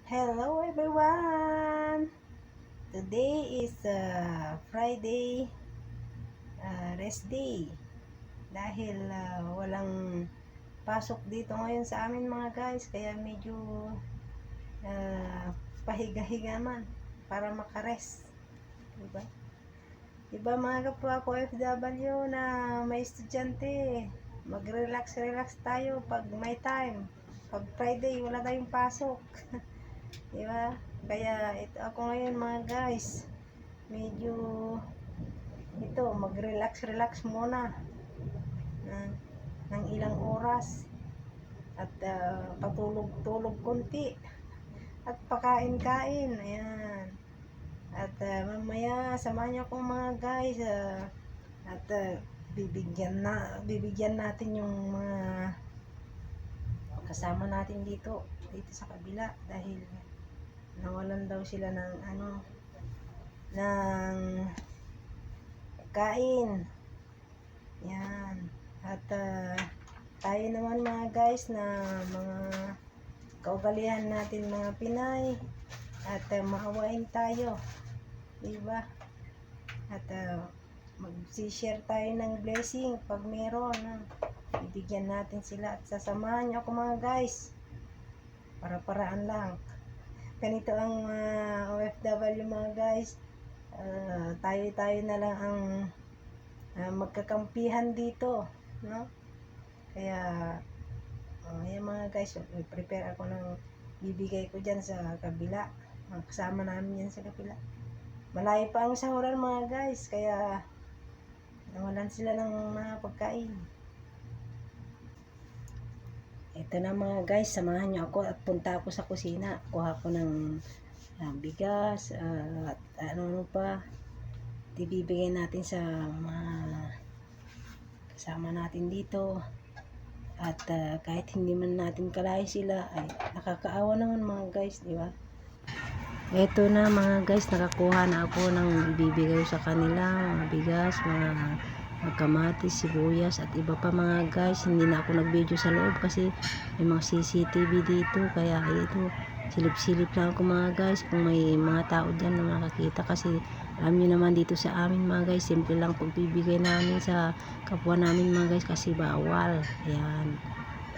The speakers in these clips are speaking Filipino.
Hello everyone! Today is Friday, rest day. Dahil walang pasok dito ngayon sa amin mga guys, kaya medyo pahiga-higa man para makarest. Diba? Diba mga kapwa ko FW na may estudyante, mag-relax tayo pag may time. Pag Friday, wala tayong pasok. Diba? Kaya ito ako ngayon mga guys, medyo ito mag-relax muna ng, ng ilang oras at patulog-tulog konti at pakain-kain. Ayan. At mamaya samahan niyo akong mga guys at bibigyan natin yung mga kasama natin dito sa kabila dahil nawalan daw sila ng ng kain. Yan. At tayo naman mga guys na mga kaugalian natin mga Pinay at maawain tayo, diba? At mag-share tayo ng blessing pag meron, ibigyan natin sila at sasamahan niyo ako mga guys, para-paraan lang. Ganito ang OFW mga guys, tayo na lang ang magkakampihan dito, no? Kaya ayan mga guys, prepare ako ng bibigay ko dyan sa kabila, kasama namin yan sa kabila. Malayo pa ang sahuran mga guys, kaya nawalan sila ng mga pagkain. Ito na mga guys, samahan nyo ako at punta ako sa kusina. Kuha ko ng bigas at ano pa ibibigay natin sa mga kasama natin dito. At kahit hindi man natin kalay sila, ay nakakaawa naman mga guys, di ba? Ito na mga guys, nakakuha na ako ng ibibigay sa kanila, mga bigas, mga kamatis, sibuyas at iba pa mga guys. Hindi na ako nag-video sa loob kasi may mga CCTV dito, kaya ito silip-silip lang ako mga guys kung may mga tao dyan na makakita, kasi alam nyo naman dito sa amin mga guys, simple lang pagbibigay namin sa kapwa namin mga guys kasi bawal. Ayan,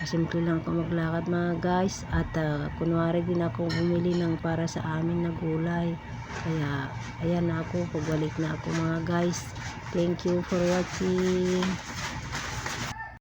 simple lang ako maglakad mga guys at kunwari din ako bumili ng para sa amin na gulay. Kaya ayan na ako, pagbalik na ako mga guys. Thank you for watching.